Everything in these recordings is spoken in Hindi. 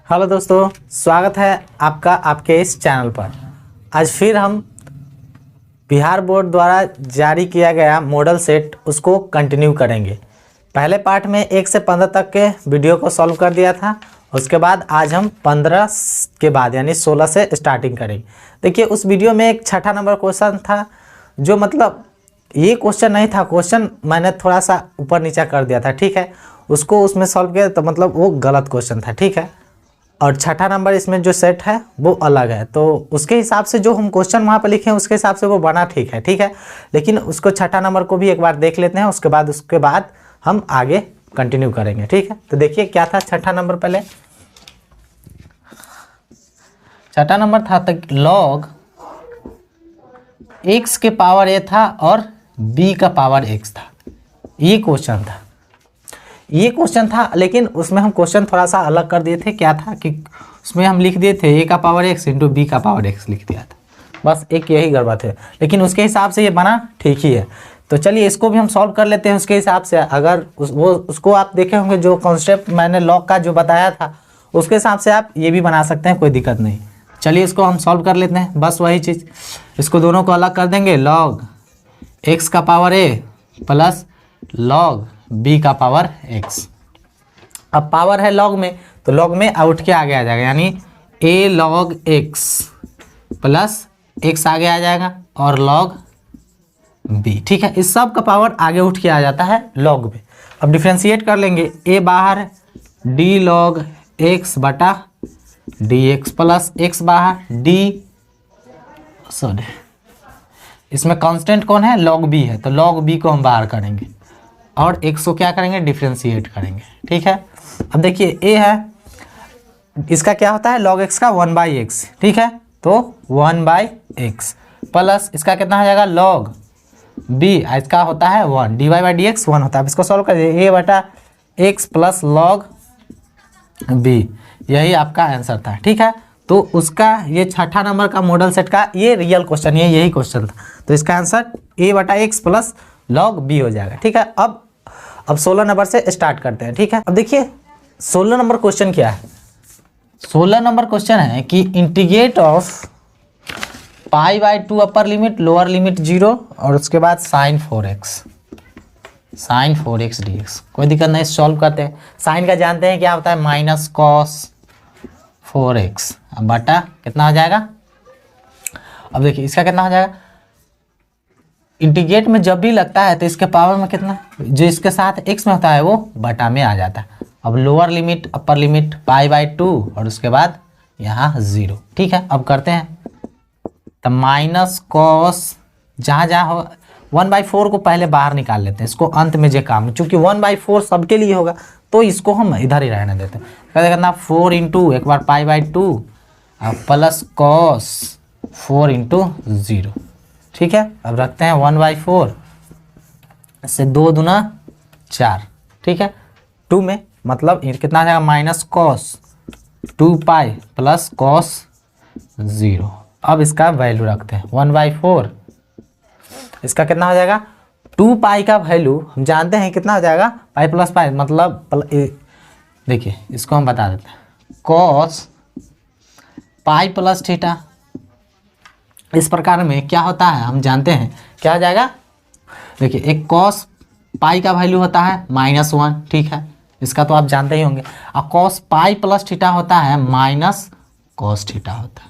हेलो दोस्तों, स्वागत है आपका आपके इस चैनल पर। आज फिर हम बिहार बोर्ड द्वारा जारी किया गया मॉडल सेट उसको कंटिन्यू करेंगे। पहले पार्ट में 1 से 15 तक के वीडियो को सॉल्व कर दिया था। उसके बाद आज हम 15 के बाद यानी 16 से स्टार्टिंग करेंगे। देखिए, उस वीडियो में एक छठा नंबर क्वेश्चन था जो मतलब ये क्वेश्चन नहीं था, क्वेश्चन मैंने थोड़ा सा ऊपर नीचा कर दिया था, ठीक है। उसको उसमें सॉल्व किया तो मतलब वो गलत क्वेश्चन था, ठीक है। और छठा नंबर इसमें जो सेट है वो अलग है, तो उसके हिसाब से जो हम क्वेश्चन वहाँ पर लिखे हैं उसके हिसाब से वो बना ठीक है, ठीक है। लेकिन उसको छठा नंबर को भी एक बार देख लेते हैं, उसके बाद हम आगे कंटिन्यू करेंगे, ठीक है। तो देखिए क्या था छठा नंबर। पहले छठा नंबर था तक लॉग x के पावर a था और b का पावर x था। ये क्वेश्चन था, लेकिन उसमें हम क्वेश्चन थोड़ा सा अलग कर दिए थे। क्या था कि उसमें हम लिख दिए थे a का पावर x इंटू b का पावर x लिख दिया था, बस एक यही गड़बड़ थे। लेकिन उसके हिसाब से ये बना ठीक ही है। तो चलिए इसको भी हम सॉल्व कर लेते हैं उसके हिसाब से। अगर उसको आप देखे होंगे, जो कॉन्सेप्ट मैंने लॉग का जो बताया था उसके हिसाब से आप ये भी बना सकते हैं, कोई दिक्कत नहीं। चलिए इसको हम सॉल्व कर लेते हैं, बस वही चीज़। इसको दोनों को अलग कर देंगे, लॉग x का power a plus log b का पावर x। अब पावर है लॉग में, तो लॉग में आउट के आगे आ जाएगा, यानी a log x plus x आगे आ जाएगा और लॉग b, ठीक है। इस सब का पावर आगे उठ के आ जाता है लॉग में। अब डिफ्रेंशिएट कर लेंगे, a बाहर है d लॉग x बटा dx प्लस x बाहर d, सॉरी इसमें कांस्टेंट कौन है, लॉग b है, तो लॉग b को हम बाहर करेंगे और x को क्या करेंगे, डिफ्रेंशिएट करेंगे, ठीक है। अब देखिए a है, इसका क्या होता है लॉग x का 1/x, ठीक है। तो 1/x प्लस इसका कितना हो जाएगा लॉग b, इसका होता है 1, dy/dx 1 होता है। अब इसको सॉल्व करिए, a बटा x प्लस लॉग b, यही आपका आंसर था, ठीक है। तो उसका ये छठा नंबर का मॉडल सेट का ये रियल क्वेश्चन, यही क्वेश्चन था। तो इसका आंसर a बटा x प्लस लॉग b हो जाएगा, ठीक है। अब 16 नंबर से स्टार्ट करते हैं, ठीक है। अब देखिए 16 नंबर क्वेश्चन क्या है। 16 नंबर क्वेश्चन है कि integrate of π/2 upper limit lower limit 0 और उसके बाद sin 4x dx। कोई दिक्कत नहीं, सॉल्व करते हैं। साइन का जानते हैं क्या होता है, माइनस कॉस 4x बटा कितना हो जाएगा। अब देखिए इसका कितना हो जाएगा, इंटीग्रेट में जब भी लगता है तो इसके पावर में कितना, जो इसके साथ x में होता है वो बटा में आ जाता है। अब लोअर लिमिट अपर लिमिट π/2 और उसके बाद यहाँ 0, ठीक है। अब करते हैं, तो माइनस कॉस जहाँ हो 1/4 को पहले बाहर निकाल लेते हैं, इसको अंत में जो काम, चूंकि 1/4 सबके लिए होगा तो इसको हम इधर ही रहने देते हैं। कैसे करना, 4 इंटू एक बार π/2 प्लस कॉस 4 इंटू 0, ठीक है। अब रखते हैं 1/4 से 2 दूना 4, ठीक है। 2 में मतलब कितना आ जाएगा, माइनस कॉस 2π प्लस कॉस 0। अब इसका वैल्यू रखते हैं 1/4, इसका कितना हो जाएगा 2π का वैल्यू हम जानते हैं कितना हो जाएगा, पाई प्लस पाई मतलब देखिए इसको हम बता देते हैं, कॉस पाई प्लस थीटा। इस प्रकार में क्या होता है हम जानते हैं, क्या हो जाएगा, देखिए एक कॉस पाई का वैल्यू होता है -1, ठीक है, इसका तो आप जानते ही होंगे। और कॉस पाई प्लस थीटा होता है माइनस कॉस थीटा होता है,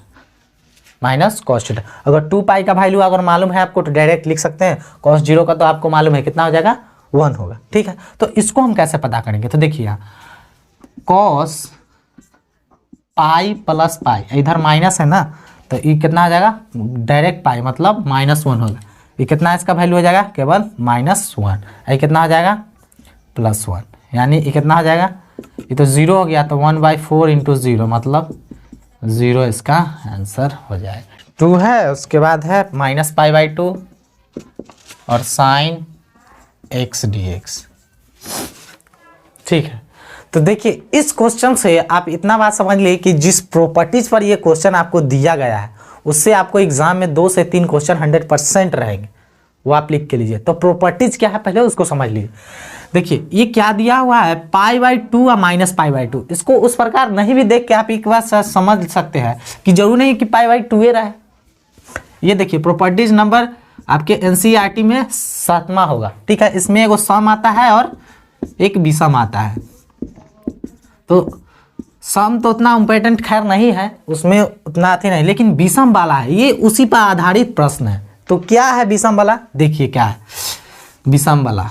माइनस कॉस थीटा। अगर 2π का वैल्यू अगर मालूम है आपको तो डायरेक्ट लिख सकते हैं, कॉस 0 का तो आपको मालूम है कितना हो जाएगा 1 होगा, ठीक है। तो इसको हम कैसे पता करेंगे, तो देखिए यहाँ कॉस पाई प्लस पाई, इधर माइनस है ना, तो ये कितना आ जाएगा डायरेक्ट पाई मतलब -1 होगा। ये कितना इसका वैल्यू हो जाएगा केवल -1, ये कितना हो जाएगा +1, यानी ये कितना हो जाएगा, ये तो 0 हो गया, तो 1/4 इंटू 0 मतलब 0 इसका आंसर हो जाएगा। 2 है, उसके बाद है -π/2 और sin x dx, ठीक है। तो देखिए इस क्वेश्चन से आप इतना बात समझ लिए कि जिस प्रॉपर्टीज पर ये क्वेश्चन आपको दिया गया है उससे आपको एग्जाम में 2 से 3 क्वेश्चन 100% रहेंगे। वो आप लिख के लीजिए। तो प्रॉपर्टीज क्या है पहले उसको समझ लीजिए। देखिए ये क्या दिया हुआ है, π/2 या -π/2, इसको उस प्रकार नहीं भी देख के आप एक बार समझ सकते हैं कि जरूर नहीं कि π/2 रहा है। ये देखिए प्रॉपर्टीज नंबर आपके एनसीईआरटी में 7वां होगा, ठीक है। इसमें एगो सम आता है और एक विषम आता है। तो सम तो उतना इम्पोर्टेंट खैर नहीं है, उसमें उतना आती नहीं, लेकिन विषम वाला है, ये उसी पर आधारित प्रश्न है। तो क्या है विषम वाला, देखिए क्या है विषम वाला,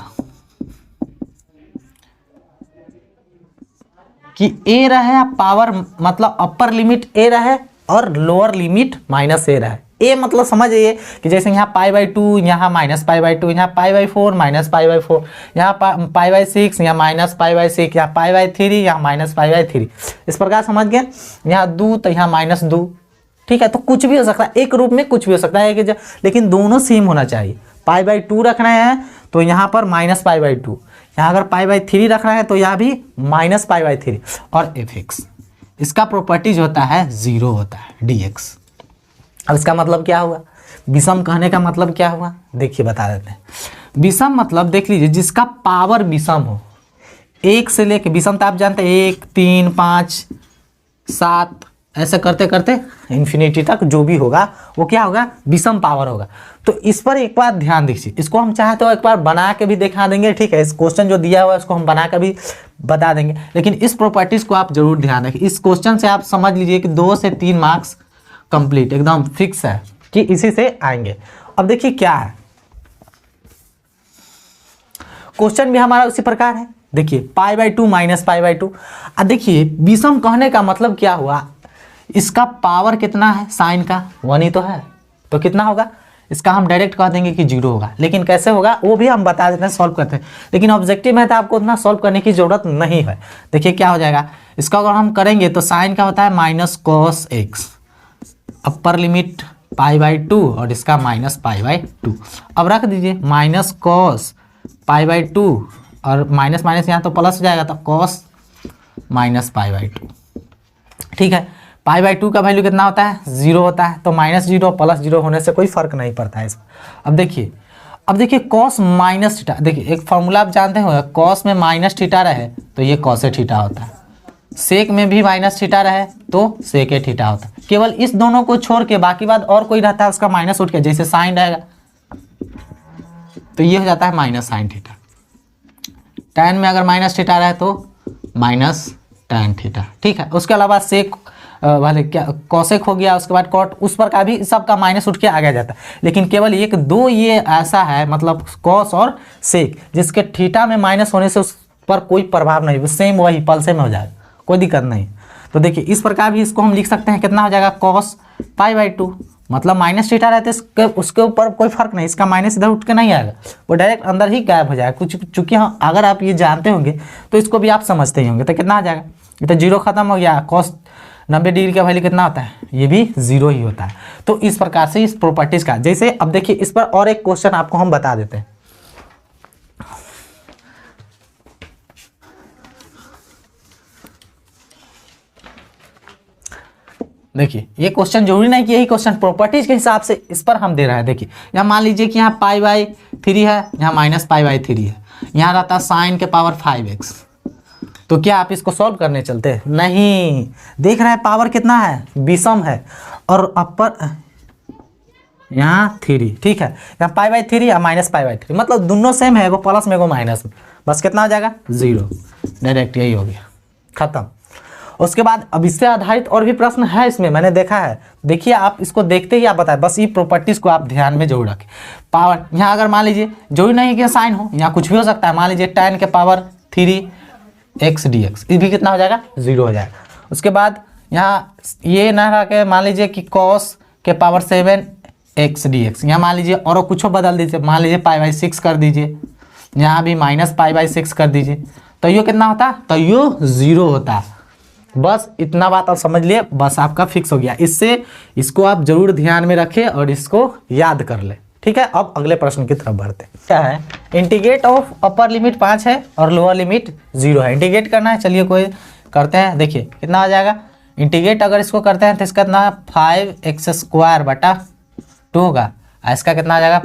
कि ए रहे पावर मतलब अपर लिमिट ए रहे और लोअर लिमिट -a रहे। ए मतलब समझिए कि जैसे यहाँ π/2, यहाँ -π/2, यहाँ π/4 -π/4, यहाँ π/6, यहाँ -π/6, यहाँ π/3, यहाँ -π/3, इस प्रकार समझ गए। यहाँ 2 तो यहाँ -2, ठीक है। तो कुछ भी हो सकता है, एक रूप में कुछ भी हो सकता है कि लेकिन दोनों सेम होना चाहिए। π/2 रखना है तो यहाँ पर -π/2, यहाँ अगर π/3 रखना है तो यहाँ भी -π/3, और fx इसका प्रॉपर्टीज होता है 0 होता है dx। अब इसका मतलब क्या हुआ, विषम कहने का मतलब क्या हुआ, देखिए बता देते हैं। विषम मतलब देख लीजिए जिसका पावर विषम हो, एक से लेके विषम तो आप जानते हैं 1, 3, 5, 7 ऐसे करते करते इन्फिनिटी तक जो भी होगा वो क्या होगा, विषम पावर होगा। तो इस पर एक बार ध्यान दीजिए, इसको हम चाहे तो एक बार बना के भी दिखा देंगे, ठीक है। इस क्वेश्चन जो दिया हुआ है उसको हम बना कर भी बता देंगे, लेकिन इस प्रॉपर्टीज को आप जरूर ध्यान रखें। इस क्वेश्चन से आप समझ लीजिए कि 2 से 3 मार्क्स कंप्लीट एकदम फिक्स है कि इसी से आएंगे। अब देखिए क्या है, क्वेश्चन भी हमारा उसी प्रकार है। देखिए π/2 -π/2। अब देखिए विषम कहने का मतलब क्या हुआ, इसका पावर कितना है, साइन का 1 ही तो है, तो कितना होगा, इसका हम डायरेक्ट कह देंगे कि 0 होगा। लेकिन कैसे होगा वो भी हम बता देते हैं, सॉल्व करते हैं। लेकिन ऑब्जेक्टिव में तो आपको उतना सॉल्व करने की जरूरत नहीं है। देखिए क्या हो जाएगा, इसका अगर हम करेंगे तो साइन का होता है -cos x, अपर लिमिट π/2 और इसका -π/2। अब रख दीजिए -cos π/2 और माइनस माइनस यहाँ तो प्लस हो जाएगा, तो cos -π/2, ठीक है। π/2 का वैल्यू कितना होता है, 0 होता है। तो -0 +0 होने से कोई फर्क नहीं पड़ता है इसमें। अब देखिए cos -θ, देखिए एक फॉर्मूला आप जानते हो, cos में -θ रहे तो ये cos θ होता है, सेक में भी -θ रहे तो सेक θ होता है। केवल इस दोनों को छोड़ के बाकी बात और कोई रहता है उसका माइनस उठ के, जैसे साइन रहेगा तो ये हो जाता है -sin θ। tan में अगर -θ रहे तो -tan θ, ठीक है। उसके अलावा सेक वाले क्या कॉसेक हो गया, उसके बाद कॉट, उस पर का भी सबका माइनस उठ के आगे जाता है। लेकिन केवल 1 2 ये ऐसा है, मतलब कॉस और सेक, जिसके थीटा में माइनस होने से उस पर कोई प्रभाव नहीं, सेम वही पल से में हो जाएगा, कोई दिक्कत नहीं। तो देखिए इस प्रकार भी इसको हम लिख सकते हैं, कितना हो जाएगा cos π/2, मतलब -θ रहते उसके ऊपर कोई फर्क नहीं, इसका माइनस इधर उठ के नहीं आएगा, वो डायरेक्ट अंदर ही गायब हो जाएगा। कुछ चूंकि हम अगर आप ये जानते होंगे तो इसको भी आप समझते ही होंगे। तो कितना आ जाएगा, ये तो 0 खत्म हो गया, cos 90 डिग्री का वैल्यू कितना होता है, ये भी 0 ही होता है। तो इस प्रकार से इस प्रॉपर्टीज का, जैसे अब देखिए इस पर और एक क्वेश्चन आपको हम बता देते हैं। देखिए ये क्वेश्चन जरूरी नहीं कि यही क्वेश्चन प्रॉपर्टीज के हिसाब से इस पर हम दे रहे हैं। देखिए यहाँ मान लीजिए कि यहाँ π/3 है, यहाँ -π/3 है, यहाँ रहता है साइन के पावर 5x। तो क्या आप इसको सॉल्व करने चलते हैं, नहीं, देख रहे हैं पावर कितना है, विषम है, और अपर यहाँ 3, ठीक है। यहाँ π/3 या -π/3, मतलब दोनों सेम है, एगो प्लस में एगो माइनस में, बस कितना हो जाएगा 0, डायरेक्ट यही हो गया, खत्म। उसके बाद अब इससे आधारित और भी प्रश्न है इसमें, मैंने देखा है। देखिए आप इसको देखते ही आप बताएं, बस ये प्रॉपर्टीज को आप ध्यान में जरूर रखें। पावर यहाँ अगर मान लीजिए जरूरी नहीं कि साइन हो, यहाँ कुछ भी हो सकता है, मान लीजिए tan के पावर 3x dx, ये भी कितना हो जाएगा 0 हो जाएगा। उसके बाद यहाँ ये ना रह के मान लीजिए कि cos के पावर 7x dx, यहाँ मान लीजिए और कुछ बदल दीजिए, मान लीजिए π/6 कर दीजिए, यहाँ भी -π/6 कर दीजिए, तो ये कितना होता है, तो ये 0 होता है। बस इतना बात आप समझ लिए, बस आपका फिक्स हो गया। इससे इसको आप जरूर ध्यान में रखें और इसको याद कर ले, ठीक है। अब अगले प्रश्न की तरफ बढ़ते हैं। क्या है, इंटीग्रेट ऑफ अपर लिमिट 5 है और लोअर लिमिट 0 है, इंटीग्रेट करना है। चलिए कोई करते हैं, देखिए कितना आ जाएगा इंटीग्रेट, अगर इसको करते हैं तो इसका कितना 5x² बटा 2 होगा, इसका कितना आ जाएगा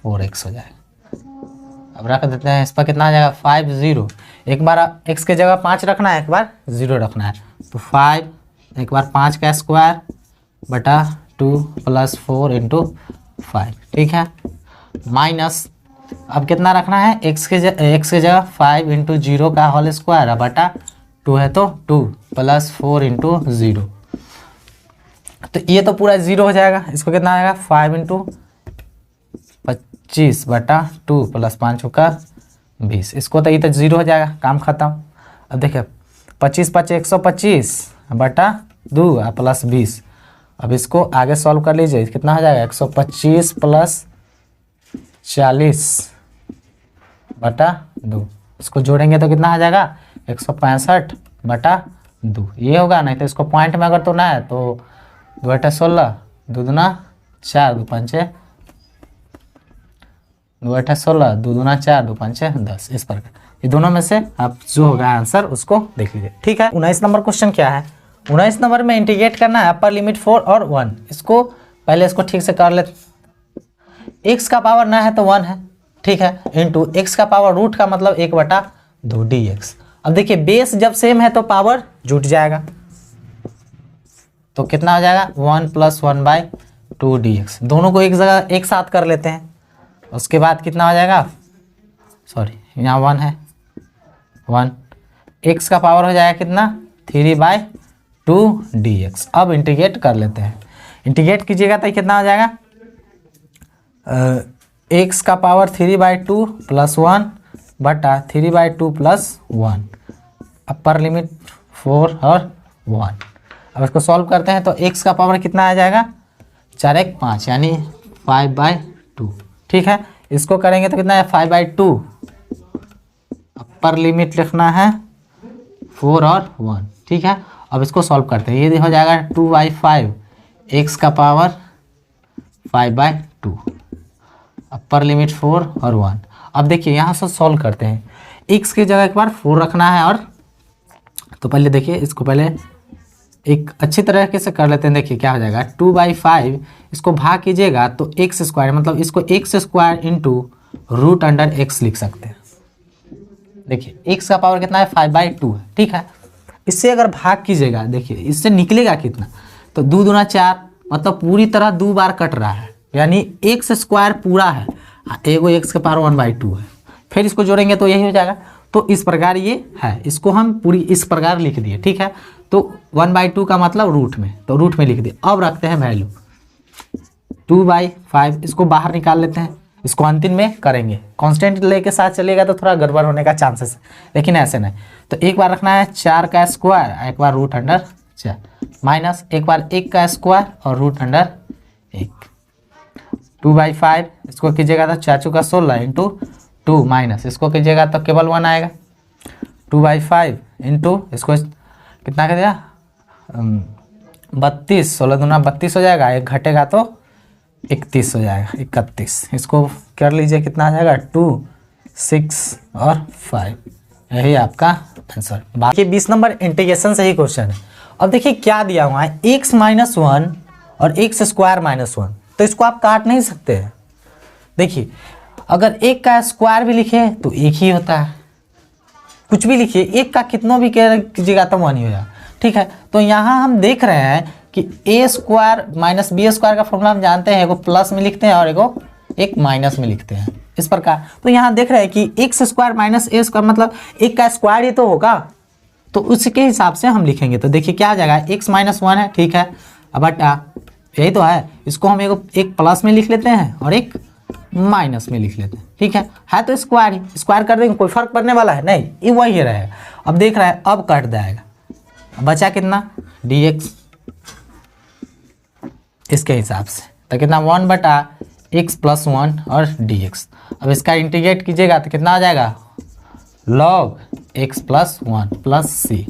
4x हो जाएगा। अब रख देते हैं, इस पर कितना आ जाएगा 5 0। एक बार x के जगह 5 रखना है, एक बार 0 रखना है, तो 5 एक बार 5 का स्क्वायर बटा 2 + 4 × 5, ठीक है, माइनस अब कितना रखना है, x के जगह 5 × 0 का होल स्क्वायर बटा 2 है तो 2 + 4 × 0, तो ये तो पूरा 0 हो जाएगा। इसको कितना आएगा 5 × 25 बटा 2 + 5 का 20, इसको तो ये तो 0 हो जाएगा, काम खत्म। अब देखिए 25 × 5 125 बटा 2 + 20, अब इसको आगे सॉल्व कर लीजिए, कितना हो जाएगा 125 + 40 बटा 2, इसको जोड़ेंगे तो कितना आ जाएगा 165 बटा 2, ये होगा। नहीं तो इसको पॉइंट में अगर तो ना है तो 2 × 16, 2 दूना 4, 2 पंचे 2 × 16, 2 दूना 4, 2 पंचे 10, इस प्रकार ये दोनों में से आप जो होगा आंसर उसको देख लीजिए, ठीक है। 19 नंबर क्वेश्चन क्या है, 19 नंबर में इंटीग्रेट करना है अपर लिमिट 4 और 1, इसको पहले इसको ठीक से कर ले। x का पावर ना है तो 1 है, ठीक है, इंटू x का पावर रूट का मतलब 1/2 dx। अब देखिए बेस जब सेम है तो पावर जुट जाएगा, तो कितना हो जाएगा 1 + 1/2 dx, दोनों को एक जगह एक साथ कर लेते हैं। उसके बाद कितना हो जाएगा, सॉरी यहाँ 1 है, 1 x का पावर हो जाएगा कितना 3/2 dx। अब इंटीग्रेट कर लेते हैं, इंटीग्रेट कीजिएगा तो कितना हो जाएगा x का पावर 3/2 + 1 बटा 3/2 + 1, अपर लिमिट 4 और 1। अब इसको सॉल्व करते हैं तो x का पावर कितना आ जाएगा 4 1 5 यानी 5/2, ठीक है। इसको करेंगे तो कितना है 5/2, अपर लिमिट लिखना है 4 और 1, ठीक है। अब इसको सॉल्व करते हैं, ये हो जाएगा 2/5, x का पावर 5/2, अपर लिमिट 4 और 1। अब देखिए यहाँ से सॉल्व करते हैं, x की जगह एक बार 4 रखना है, और तो पहले देखिए इसको पहले एक अच्छी तरीके से कर लेते हैं। देखिए क्या हो जाएगा 2/5, इसको भाग कीजिएगा तो x² मतलब इसको x² × √x लिख सकते हैं। देखिए x का पावर कितना है 5/2 है, ठीक है। इससे अगर भाग कीजिएगा, देखिए इससे निकलेगा कितना, तो 2 दूना 4 मतलब पूरी तरह 2 बार कट रहा है, यानी x² पूरा है, एगो x का पावर 1/2 है, फिर इसको जोड़ेंगे तो यही हो जाएगा। तो इस प्रकार ये है, इसको हम पूरी इस प्रकार लिख दिए, ठीक है। तो 1/2 का मतलब रूट में, तो रूट में लिख दिए। अब रखते हैं वैल्यू 2/5, इसको बाहर निकाल लेते हैं, इसको अंतिम में करेंगे, कांस्टेंट लेके साथ चलेगा तो थोड़ा गड़बड़ होने का चांसेस है, लेकिन ऐसे नहीं। तो एक बार रखना है 4 का स्क्वायर, एक बार √4 माइनस एक बार 1 का स्क्वायर और √1, 2/5 इसको कीजिएगा तो 4 × 16 × 2 माइनस इसको कीजिएगा तो केवल 1 आएगा, 2/5 इंटू इसको कितना कर दिया 32, 16 दूना 32 हो जाएगा, एक घटेगा तो 31 हो जाएगा, 31। इसको कर लीजिए कितना आ जाएगा 2 6 और 5, यही आपका आंसर। बाकी 20 नंबर इंटीग्रेशन से ही क्वेश्चन है। अब देखिए क्या दिया हुआ है x - 1 और x² - 1, तो इसको आप काट नहीं सकते हैं। देखिए अगर 1 का स्क्वायर भी लिखे तो 1 ही होता है, कुछ भी लिखिए 1 का कितनों भी कीजिएगा तो 1 ही हो जाएगा, ठीक है। तो यहाँ हम देख रहे हैं कि a² - b² का फॉर्मूला हम जानते हैं, एगो प्लस में लिखते हैं और एक माइनस में लिखते हैं, इस प्रकार। तो यहाँ देख रहे हैं कि x² - a² मतलब 1 का स्क्वायर ही तो होगा, तो उसके हिसाब से हम लिखेंगे। तो देखिए क्या आ जाएगा x - 1 है, ठीक है, अब बटा यही तो है, इसको हम एक प्लस में लिख लेते हैं और एक माइनस में लिख लेते हैं, ठीक है तो स्क्वायर ही, स्क्वायर कर देंगे, कोई फर्क पड़ने वाला है नहीं, ये वही रहेगा। अब देख रहा है अब कट जाएगा, बचा कितना dx, इसके हिसाब से तो कितना 1/x + 1 और dx। अब इसका इंटीग्रेट कीजिएगा तो कितना आ जाएगा log x + 1 + c,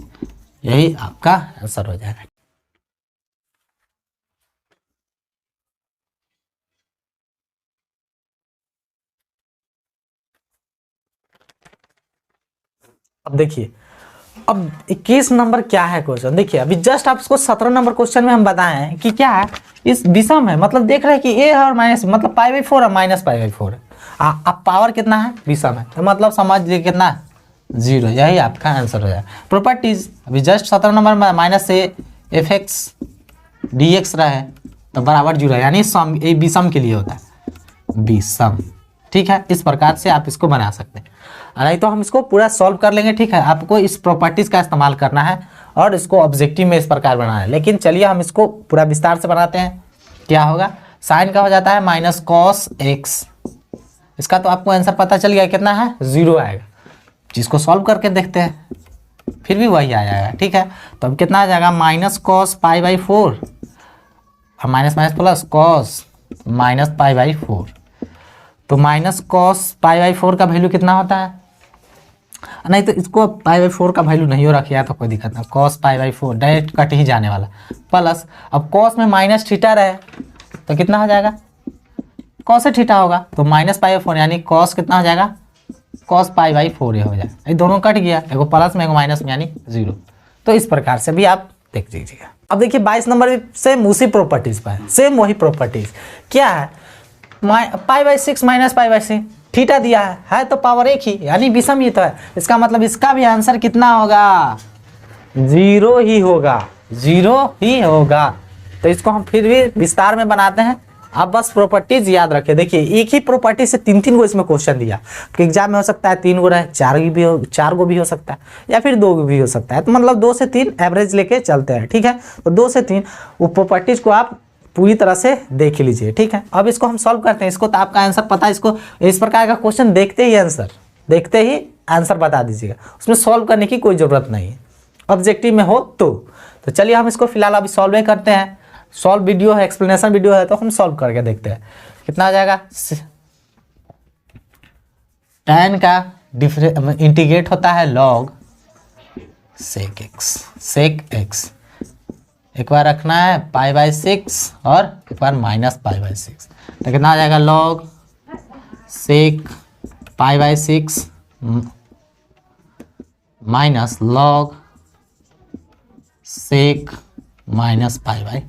यही आपका आंसर हो जाएगा। अब देखिए अब 21 नंबर क्या है क्वेश्चन, देखिए अभी जस्ट आपको 17 नंबर क्वेश्चन में हम बताए हैं कि क्या है इस विषम है, मतलब देख रहे हैं कि a है और माइनस मतलब π/4 और -π/4 है। अब पावर कितना है, विषम है, तो मतलब समझ लीजिए कितना 0, यही आपका आंसर हो जाएगा। प्रॉपर्टीज अभी जस्ट 17 नंबर में माइनस से एफ एक्स डी एक्स रहा है तो बराबर 0 है, यानी सम, ये विषम के लिए होता है, विषम। ठीक है, इस प्रकार से आप इसको बना सकते हैं, नहीं तो हम इसको पूरा सॉल्व कर लेंगे। ठीक है, आपको इस प्रॉपर्टीज का इस्तेमाल करना है और इसको ऑब्जेक्टिव में इस प्रकार बनाना है। लेकिन चलिए हम इसको पूरा विस्तार से बनाते हैं। क्या होगा, साइन का हो जाता है माइनस कॉस एक्स, इसका तो आपको आंसर पता चल गया कितना है, 0 आएगा। जिसको सॉल्व करके देखते हैं, फिर भी वही आ जाएगा। ठीक है, तो अब कितना आ जाएगा, माइनस कॉस पाई बाई 4 और minus minus plus cos minus pi by 4। तो माइनस कॉस पाई बाई 4 का वैल्यू कितना होता है, नहीं तो इसको पाई बाई 4 का वैल्यू नहीं हो रखा तो कोई दिक्कत नहीं, cos pi by 4 direct cut ही जाने वाला, प्लस अब कॉस में माइनस थीटा रहे तो कितना हो जाएगा, कॉस से थीटा होगा तो माइनस पाई बाई 4, यानी कॉस कितना हो जाएगा, कॉस पाई बाई 4 ये हो जाएगा। ये दोनों कट गया, एगो प्लस में एगो माइनस में, यानी 0। तो इस प्रकार से भी आप देख लीजिएगा। अब देखिए 22 नंबर सेम उसी प्रॉपर्टीज पर है, सेम वही प्रॉपर्टीज क्या है, pi by 6 minus pi by 6 theta दिया है तो पावर एक ही, यानी विषम ही तो है। इसका मतलब इसका भी आंसर कितना होगा, 0 ही होगा, 0 ही होगा। तो इसको हम फिर भी विस्तार में बनाते हैं। आप बस प्रॉपर्टीज याद रखें। देखिए एक ही प्रॉपर्टी से 3-3 गो इसमें क्वेश्चन दिया, कि एग्जाम में हो सकता है 3 गो रहे, 4 गो भी हो सकता है, या फिर 2 भी हो सकता है। तो मतलब 2 से 3 एवरेज लेके चलते हैं। ठीक है, तो 2 से 3 वो प्रॉपर्टीज को आप पूरी तरह से देख लीजिए। ठीक है, अब इसको हम सॉल्व करते हैं। इसको तो आपका आंसर पता है, इसको इस प्रकार का क्वेश्चन देखते ही आंसर बता दीजिएगा, उसमें सॉल्व करने की कोई ज़रूरत नहीं है, ऑब्जेक्टिव में हो तो चलिए हम इसको फिलहाल अभी सॉल्व करते हैं। सॉल्व वीडियो है, एक्सप्लेनेशन वीडियो है, तो हम सॉल्व करके देखते हैं कितना आ जाएगा। tan का इंटीग्रेट होता है log sec x, एक बार रखना है पाई बाई 6 और एक बार माइनस पाई बाई 6, तो कितना आ जाएगा, log sec pi by 6 minus log sec minus pi by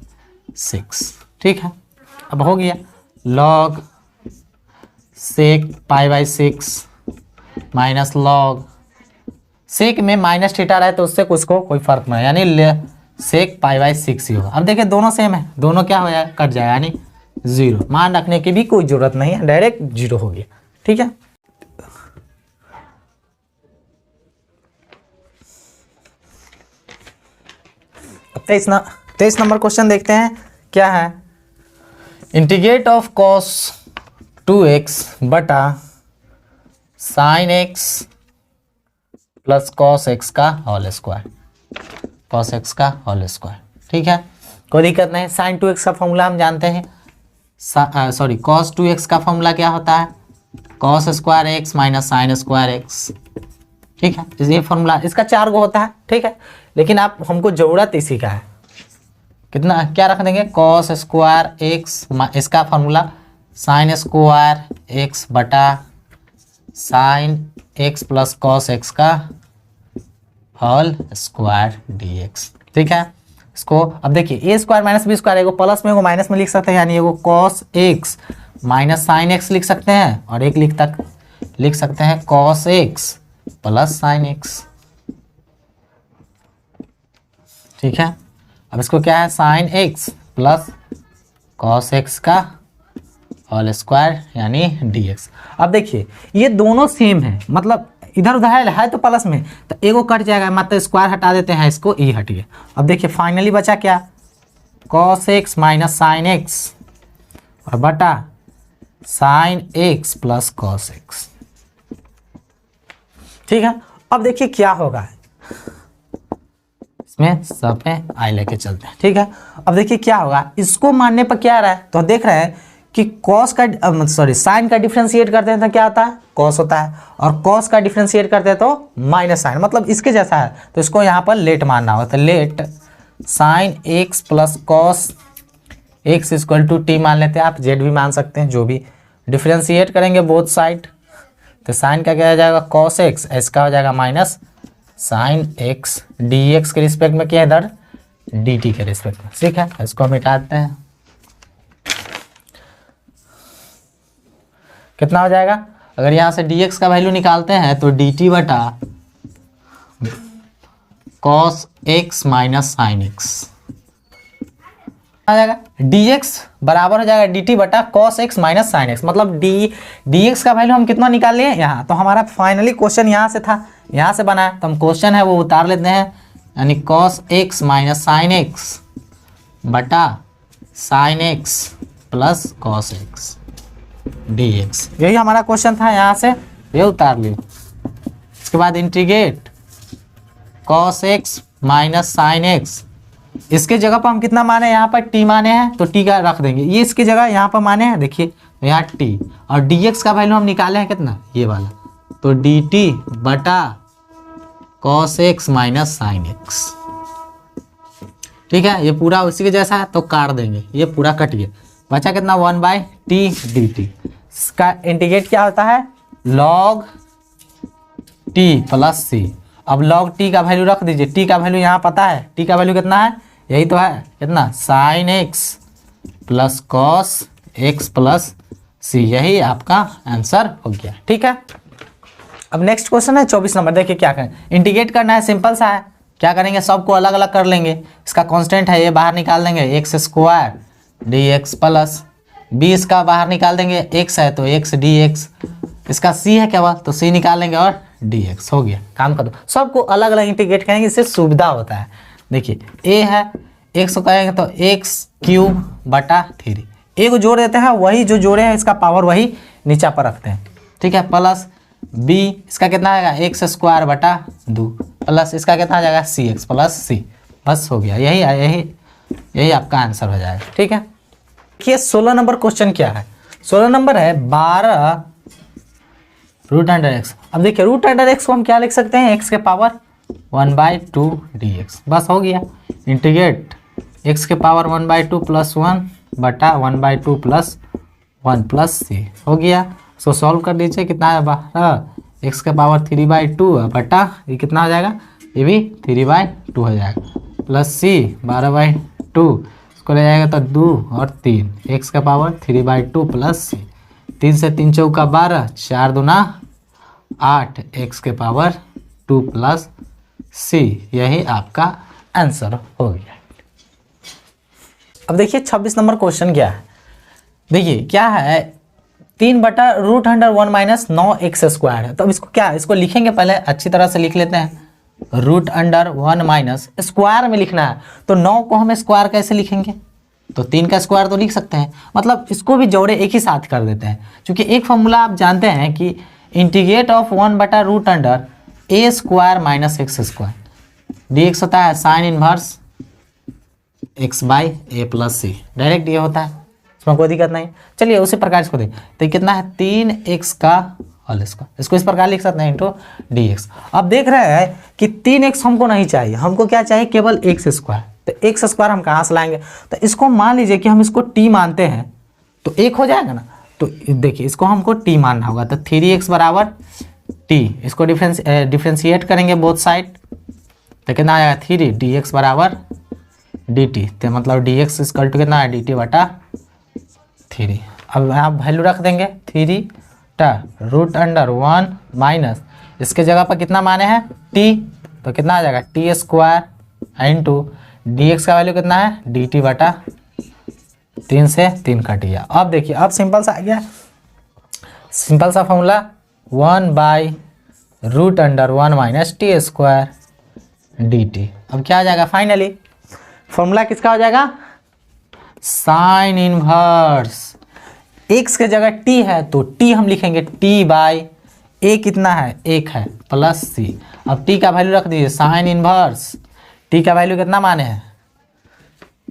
6। ठीक है, अब हो गया log sec pi by 6 minus log sec में माइनस थीटा रहे तो उससे उसको कोई फर्क नहीं, यानी sec पाई बाई 6 ही होगा। अब देखिए दोनों सेम है, दोनों क्या हो जाएगा, कट जाएगा, यानी 0। मान रखने की भी कोई जरूरत नहीं है, डायरेक्ट 0 हो गया। ठीक है, अब 23 नंबर क्वेश्चन देखते हैं। क्या है, इंटीग्रेट ऑफ cos 2x बटा sin x plus cos x का होल स्क्वायर, cos x का होल स्क्वायर। ठीक है, कोई दिक्कत नहीं। sin 2x का फॉर्मूला हम जानते हैं, cos 2x का फॉर्मूला क्या होता है, cos square x minus sign square x। ठीक है, ये फॉर्मूला इसका 4 गो होता है। ठीक है, लेकिन आप हमको जरूरत इसी का है, कितना क्या रख देंगे, cos स्क्वायर x, इसका फॉर्मूला साइन स्क्वायर x बटा sine x plus cos x का होल स्क्वायर dx। ठीक है, इसको अब देखिए a square minus b square, एगो प्लस में एगो माइनस में लिख सकते हैं, यानी एगो cos x minus sine x लिख सकते हैं, और एक लिख सकते हैं cos x plus sine x। ठीक है, अब इसको क्या है, sine x plus cos x का होल स्क्वायर यानी dx। अब देखिए ये दोनों सेम है, मतलब इधर उधर है तो प्लस में, तो एगो कट जाएगा, मतलब स्क्वायर हटा देते हैं, इसको ई हट गया। अब देखिए फाइनली बचा क्या, cos x minus sine x और बटा sine x plus cos x। ठीक है, अब देखिए क्या होगा, इसमें सब में आई लेके चलते हैं। ठीक है, अब देखिए क्या होगा, इसको मानने पर क्या आ रहा है, तो देख रहे हैं कि cos का साइन का डिफरेंशिएट करते हैं तो क्या होता है, cos होता है, और cos का डिफरेंशिएट करते हैं तो माइनस साइन, मतलब इसके जैसा है, तो इसको यहाँ पर लेट मानना होगा। तो let sine x plus cos x equal to t मान लेते हैं, आप z भी मान सकते हैं, जो भी डिफरेंशिएट करेंगे बोथ साइड, तो साइन का क्या हो जाएगा, cos x, इसका हो जाएगा माइनस साइन x dx के रिस्पेक्ट में, क्या इधर dt के रिस्पेक्ट में। ठीक है, इसको हम मिटाते हैं। कितना हो जाएगा, अगर यहाँ से dx का वैल्यू निकालते हैं तो dt बटा cos x minus sine x आ जाएगा। dx बराबर हो जाएगा dt बटा cos x minus sine x, मतलब dx का वैल्यू हम कितना निकाल लिए यहाँ। तो हमारा फाइनली क्वेश्चन यहाँ से था, यहाँ से बना है, तो हम क्वेश्चन है वो उतार लेते हैं, यानी cos x minus sine x बटा sine x plus cos x dx, यही हमारा क्वेश्चन था, यहाँ से ये उतार लियो। इसके बाद integrate cos x minus sine x, इसके जगह पर हम कितना माने, यहाँ पर t माने हैं तो t का रख देंगे, ये इसकी जगह यहाँ पर माने हैं, देखिए यहाँ t, और dx का वैल्यू हम निकाले हैं कितना, ये वाला, तो dt बटा cos x minus sine x। ठीक है, ये पूरा उसी के जैसा है तो काट देंगे, ये पूरा कट गया, बचा कितना 1/t dt। इसका इंटीग्रेट क्या होता है, log t प्लस c। अब log t का वैल्यू रख दीजिए, t का वैल्यू यहाँ पता है, t का वैल्यू कितना है, यही तो है, कितना sine x plus cos x plus c, यही आपका आंसर हो गया। ठीक है, अब नेक्स्ट क्वेश्चन है 24 नंबर, देखिए क्या करें, इंटीग्रेट करना है, सिंपल सा है, क्या करेंगे, सबको अलग अलग कर लेंगे, इसका कांस्टेंट है ये बाहर निकाल देंगे, x square dx plus b इसका बाहर निकाल देंगे, x है तो x dx, इसका c है क्या तो c निकाल लेंगे और dx हो गया, काम कर दो। सबको अलग अलग इंटीग्रेट करेंगे, इससे सुविधा होता है। देखिए a है, x को करेंगे तो x क्यूब बटा 3, a को जोड़ देते हैं, वही जो जोड़े हैं इसका पावर वही नीचा पर रखते हैं। ठीक है, प्लस b इसका कितना आएगा, x स्क्वायर बटा 2 प्लस इसका कितना आ जाएगा cx प्लस c, बस हो गया, यही आपका आंसर हो जाएगा। ठीक है, देखिए 16 नंबर क्वेश्चन क्या है, 16 नंबर है 12 रूट अंडर x। अब देखिए रूट अंडर x को हम क्या लिख सकते हैं, x के पावर 1/2 dx, बस हो गया। इंटीग्रेट x के पावर 1/2 प्लस 1 बटा 1/2 प्लस 1 प्लस c, हो गया। इसको सॉल्व कर दीजिए, कितना है 12 x के पावर 3/2 बटा ये कितना हो जाएगा, ये भी 3/2 हो जाएगा, प्लस c 12/2, इसको ले जाएगा तो 2 और 3, x का पावर 3/2 प्लस c, 3 से 3 चौका 12, 4 दूना 8, x के पावर 2 प्लस c, यही आपका आंसर हो गया। अब देखिए 26 नंबर क्वेश्चन क्या है, देखिए क्या है, 3 बटा root under 1 minus 9x square है। तो अब इसको क्या, इसको लिखेंगे, पहले अच्छी तरह से लिख लेते हैं, रूट अंडर 1 माइनस स्क्वायर में लिखना है, तो 9 को हम स्क्वायर कैसे लिखेंगे, तो 3 का स्क्वायर तो लिख सकते हैं, मतलब इसको भी जोड़े एक ही साथ कर देते हैं, क्योंकि एक फॉर्मूला आप जानते हैं कि इंटीग्रेट ऑफ 1 बटा root under a square minus x square, dx होता है sine inverse x by a plus c, direct ये होता है, इसमें कोई दिक्कत नहीं। चलिए उसी प्रकार इसको दें, तो कितना है 3x का होल स्क्वायर, इसको इस प्रकार लिख सकते हैं इंटू dx। अब देख रहे हैं कि 3x हमको नहीं चाहिए, हमको क्या चाहिए, केवल x स्क्वायर, तो x स्क्वायर हम कहाँ से लाएंगे, तो इसको मान लीजिए कि हम इसको t मानते हैं तो 1 हो जाएगा ना, तो देखिए इसको हमको t मानना होगा, तो 3x बराबर t, इसको डिफ्रेंशिएट करेंगे बोथ साइड, तो कितना आ जाएगा 3 dx बराबर dt, तो मतलब dx इक्वल टू कितना है dt बटा 3। अब आप वैल्यू रख देंगे 3 टा रूट अंडर 1 माइनस इसके जगह पर कितना माने हैं t, तो कितना आ जाएगा t स्क्वायर इंटू dx का वैल्यू कितना है dt बटा 3 से 3 कट गया। अब देखिए अब सिंपल सा आ गया, सिंपल सा formula 1 by root under 1 minus t square dt। अब क्या आ जाएगा फाइनली, फॉर्मूला किसका हो जाएगा, साइन इनवर्स, x के जगह t है तो t हम लिखेंगे t बाई a कितना है 1 है प्लस c। अब t का वैल्यू रख दीजिए, साइन इनवर्स t का वैल्यू कितना माने हैं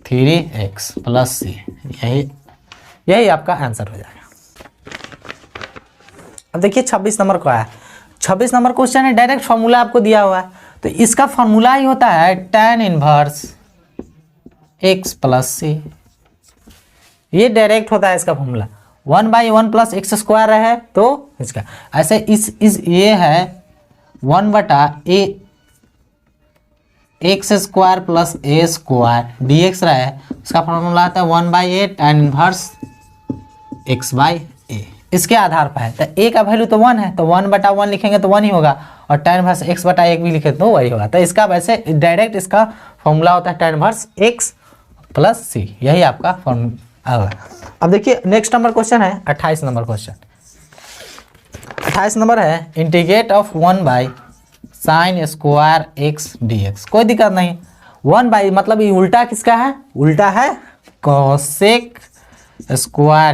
3x प्लस c, यही आपका आंसर हो जाएगा। अब देखिए 26 नंबर का है, 26 नंबर क्वेश्चन है, डायरेक्ट फॉर्मूला आपको दिया हुआ है, तो इसका फॉर्मूला ही होता है tan inverse x plus c, ये डायरेक्ट होता है इसका formula. 1 by 1 plus x square है तो इसका ऐसे इस ये है 1 बटा a x square plus a square d x रहा है, उसका फॉर्मूला आता है 1 by a tan inverse x by a, इसके आधार पर है, तो ए का वैल्यू तो 1 है, तो 1/1 लिखेंगे तो 1 ही होगा, और tan इनवर्स x/1 भी लिखे तो वही होगा। तो इसका वैसे डायरेक्ट इसका फॉर्मूला होता है tan इनवर्स x + c, यही आपका फॉर्मूला होगा। अब देखिए नेक्स्ट नंबर क्वेश्चन है 28 नंबर क्वेश्चन। 28 नंबर है integrate of 1/sin² x dx। कोई दिक्कत नहीं, 1/ मतलब ये उल्टा किसका है, उल्टा है cosec²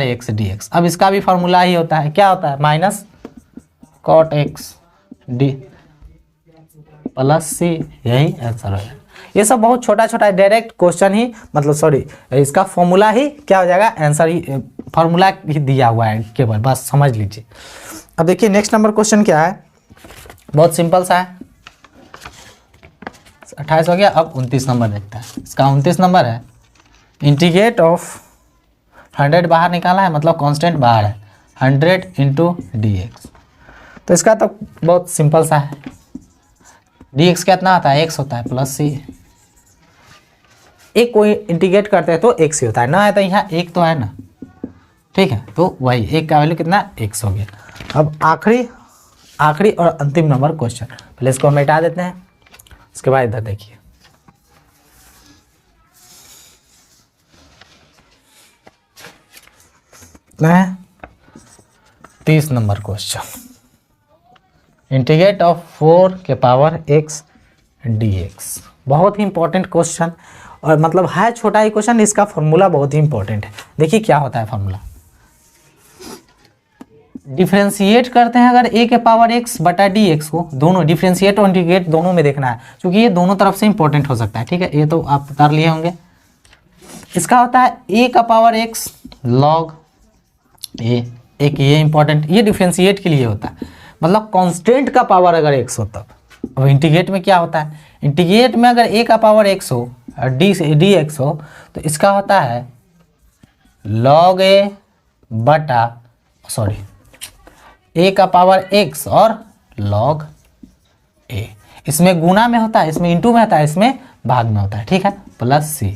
x dx। अब इसका भी फॉर्मूला ही होता है, क्या होता है, -cot x d + c, यही आंसर है। ये सब बहुत छोटा छोटा डायरेक्ट क्वेश्चन ही, मतलब सॉरी इसका फॉर्मूला ही क्या हो जाएगा, आंसर ही फॉर्मूला ही दिया हुआ है केवल, बस समझ लीजिए। अब देखिए नेक्स्ट नंबर क्वेश्चन क्या है, बहुत सिंपल सा है। 28 हो गया, अब 29 नंबर देखता है। इसका 29 नंबर है इंटीग्रेट ऑफ 100 बाहर निकाला है, मतलब कांस्टेंट बाहर है, 100 × dx। तो इसका तो बहुत सिंपल सा है, dx कितना आता है, x होता है + c। एक कोई इंटीग्रेट करते हैं तो x ही होता है ना, है तो यहाँ एक तो है ना, ठीक है, तो वही एक का वैल्यू कितना, x हो गया। अब आखिरी और अंतिम नंबर क्वेश्चन, पहले इसको हम मिटा देते हैं, उसके बाद इधर देखिए। कितना है, 30 number question, integrate of 4x dx। बहुत ही इंपॉर्टेंट क्वेश्चन, और मतलब है छोटा ही क्वेश्चन, इसका फॉर्मूला बहुत ही इंपॉर्टेंट है। देखिए क्या होता है फॉर्मूला, डिफ्रेंशिएट करते हैं अगर a⁴x को, दोनों डिफ्रेंशिएट और इंटीग्रेट दोनों में देखना है, क्योंकि ये दोनों तरफ से इंपॉर्टेंट हो सकता है, ठीक है, ये तो आप कर लिए होंगे। इसका होता है a⁴x log a, एक ये इंपॉर्टेंट, ये डिफ्रेंशिएट के लिए होता है, मतलब कांस्टेंट का पावर अगर x हो तब। अब इंटीग्रेट में क्या होता है, इंटीग्रेट में अगर a⁴x हो और dx हो, तो इसका होता है log a⁴x और log a। इसमें गुना में होता है, इसमें इंटू में होता है, इसमें भाग में होता है, ठीक है, + c,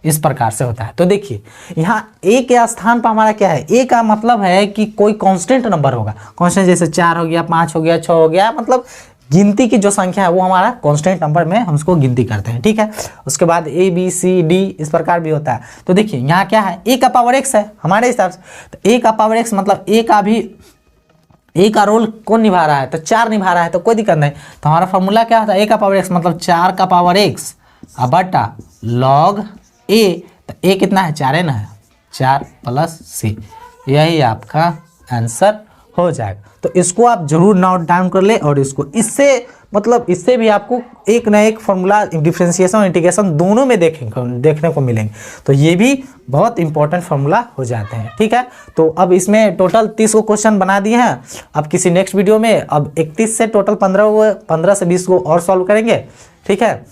इस प्रकार से होता है। तो देखिए यहाँ a के स्थान पर हमारा क्या है, a का मतलब है कि कोई कांस्टेंट नंबर होगा, कांस्टेंट जैसे 4 हो गया, 5 हो गया, 6 हो गया, मतलब गिनती की जो संख्या है वो हमारा कांस्टेंट नंबर में हम उसको गिनती करते हैं, ठीक है। उसके बाद a b c d इस प्रकार भी होता है। तो देखिए यहाँ क्या है, a⁴x है हमारे हिसाब से, तो a⁴x मतलब a का रोल कौन निभा रहा है, तो 4 निभा रहा है, तो कोई दिक्कत नहीं। तो हमारा फॉर्मूला क्या होता है, a⁴x मतलब 4⁴x बटा log a, तो a कितना है, 4 है ना, 4 + c, यही आपका आंसर हो जाएगा। तो इसको आप जरूर नोट डाउन कर ले, और इसको इससे भी आपको एक ना एक फॉर्मूला डिफरेंशिएशन और इंटीग्रेशन दोनों में देखने को मिलेंगे, तो ये भी बहुत इंपॉर्टेंट फॉर्मूला हो जाते हैं, ठीक है। तो अब इसमें टोटल 30 को क्वेश्चन बना दिए हैं, अब किसी नेक्स्ट वीडियो में अब 31 से टोटल 15 से 20 को और सॉल्व करेंगे, ठीक है।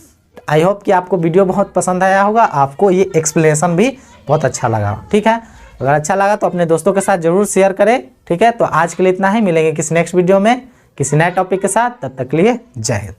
आई होप कि आपको वीडियो बहुत पसंद आया होगा, आपको ये एक्सप्लेनेशन भी बहुत अच्छा लगा, ठीक है। अगर अच्छा लगा तो अपने दोस्तों के साथ जरूर शेयर करें, ठीक है। तो आज के लिए इतना ही, मिलेंगे किसी नेक्स्ट वीडियो में किसी नए टॉपिक के साथ, तब तक के लिए जय हिंद।